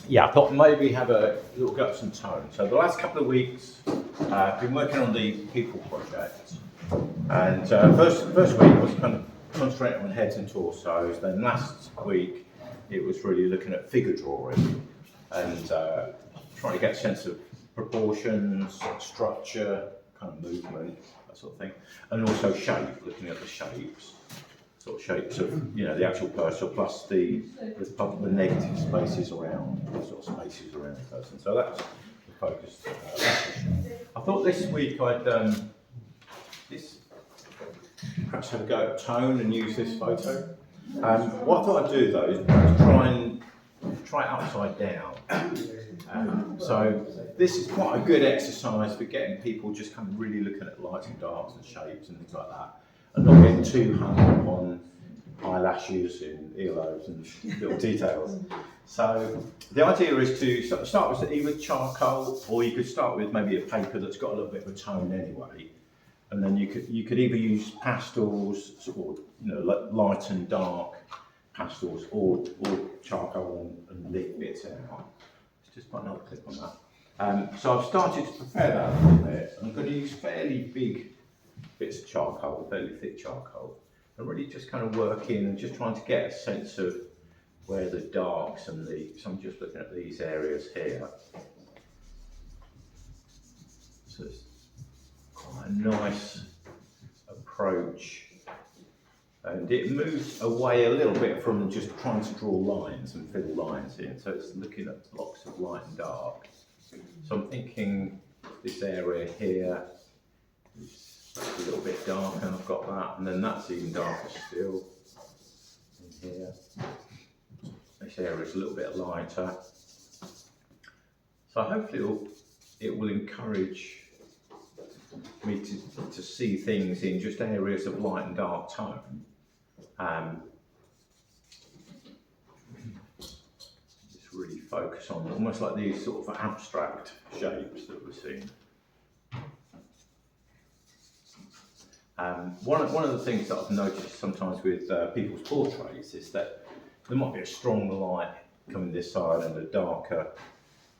yeah, I thought maybe have a little go at some tone. So the last couple of weeks, I've been working on the people project. And first week was kind of concentrating on heads and torsos. Then last week, it was really looking at figure drawing and trying to get a sense of proportions, structure, kind of movement, that sort of thing. And also shape, looking at the shapes. Sort of shapes of the actual person plus the negative spaces around, the sort of spaces around the person. So that's the focus. I thought this week I'd perhaps have a go at tone and use this photo. What I thought I'd do though is try it upside down. So this is quite a good exercise for getting people just kind of really looking at lights and darks and shapes and things like that. And not getting too hung up on eyelashes and earlobes and little details. So the idea is to start with either charcoal, or you could start with maybe a paper that's got a little bit of a tone anyway. And then you could either use pastels, or like light and dark pastels, or charcoal and lift bits out. Let's just put another clip on that. So I've started to prepare that a little bit. I'm going to use fairly big bits of charcoal, fairly thick charcoal, and really just kind of work in and just trying to get a sense of where the darks and so I'm just looking at these areas here. So it's quite a nice approach, and it moves away a little bit from just trying to draw lines and fill lines in, so it's looking at blocks of light and dark. So I'm thinking this area here is a little bit darker, and I've got that, and then that's even darker still in here. This area is a little bit lighter. So hopefully it will encourage me to see things in just areas of light and dark tone. Just really focus on almost like these sort of abstract shapes that we're seeing. One of the things that I've noticed sometimes with people's portraits is that there might be a strong light coming this side and a darker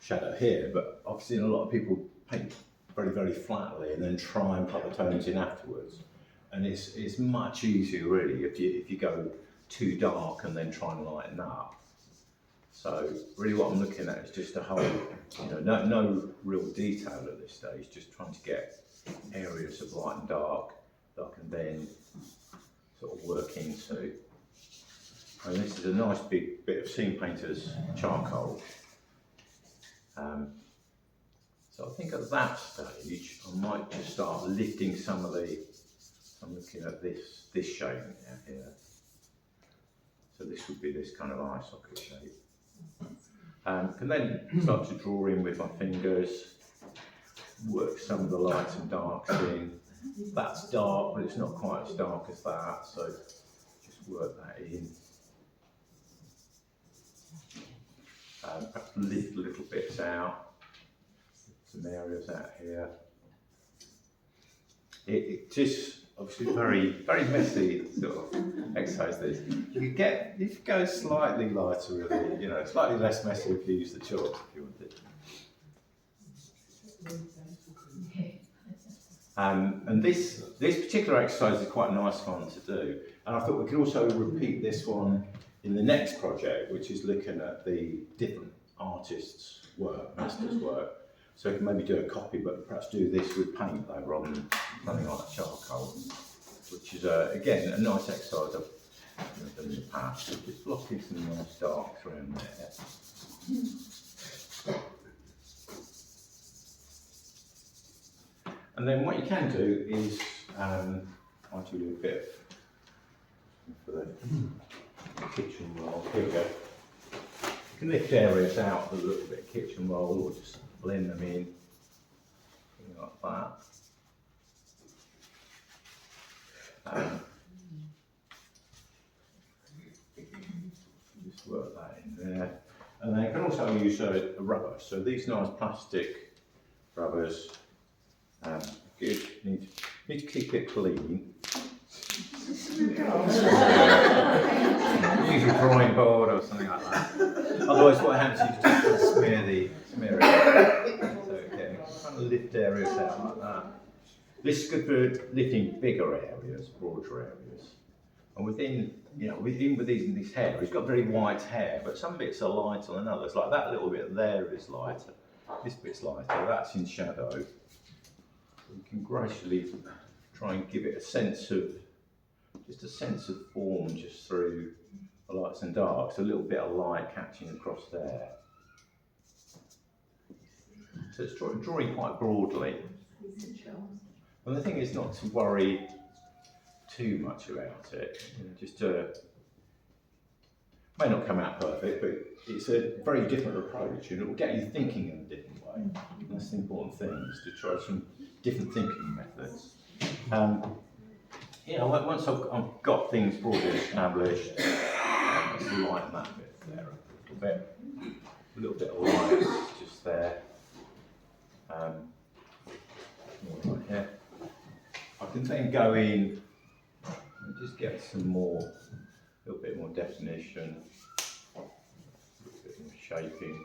shadow here, but I've seen a lot of people paint very, very flatly and then try and put the tones in afterwards. And it's much easier really if you go too dark and then try and lighten up. So really what I'm looking at is just a whole, no real detail at this stage, just trying to get areas of light and dark that I can then sort of work into. And this is a nice big bit of Scene Painter's charcoal. So I think at that stage I might just start lifting some of I'm looking at this shape here. So this would be this kind of eye socket shape. Can then start to draw in with my fingers, work some of the lights and darks in. That's dark, but it's not quite as dark as that, so just work that in. Perhaps lift little bits out, some areas out here. It just obviously very, very messy sort of exercise this. You could go slightly lighter really, slightly less messy if you use the chalk if you wanted. And this particular exercise is quite a nice one to do. And I thought we could also repeat this one in the next project, which is looking at the different artists' work, masters' work. So we can maybe do a copy, but perhaps do this with paint though, rather than running like charcoal, which is again a nice exercise I've done in the past. So just blocking some nice darks around there. And then what you can do is, I'll do a little bit for the kitchen roll. Here we go. You can lift areas out with a little bit of kitchen roll, or just blend them in, like that. Just work that in there. And then you can also use a rubber. So these nice plastic rubbers, good. Need to keep it clean. Use a drawing board or something like that. Otherwise, what happens is you just smear it. So again, kind of lift areas out like that. This is good for lifting bigger areas, broader areas. And within this hair, he's got very white hair, but some bits are lighter than others. Like that little bit there is lighter. This bit's lighter, that's in shadow. You can gradually try and give it a sense of form just through the lights and darks, a little bit of light catching across there. So it's drawing quite broadly. And the thing is not to worry too much about it. Just may not come out perfect, but it's a very different approach, and it will get you thinking in a different way. And that's the important thing, is to try some different thinking methods. Once I've got things broadly established, let's lighten that bit there a little bit of light just there. More right here. I can then go in and just get some more, a little bit more definition, a little bit more shaping.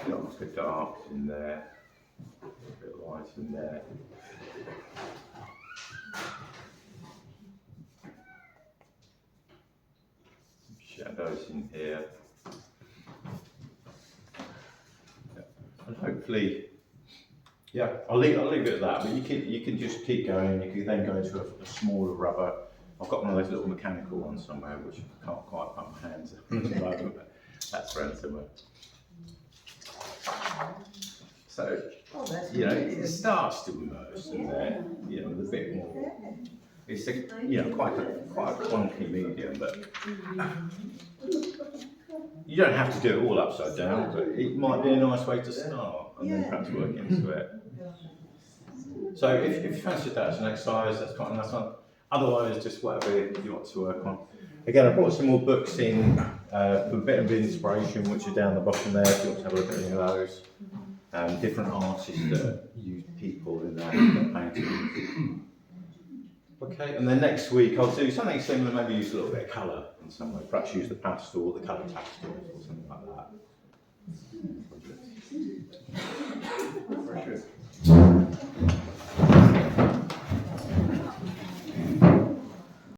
Got the darks in there, a bit of light in there. Some shadows in here. And hopefully, I'll leave it at that. But you can just keep going. You can then go into a smaller rubber. I've got one of those little mechanical ones somewhere, which I can't quite put my hands on at the moment, but that's around somewhere. So, it starts to immerse in there, with a bit more. It's quite a clunky medium, but you don't have to do it all upside down, but it might be a nice way to start, and then perhaps work into it. So if you fancy that as an exercise, that's quite a nice one. Otherwise, just whatever you want to work on. Again, I brought some more books in for a bit of inspiration, which are down the bottom there, if you want to have a look at any of those. Different artists that use people in their paintings. Okay, and then next week I'll do something similar, maybe use a little bit of colour in some way. Perhaps use the pastel, the colour pastels, or something like that. Very good.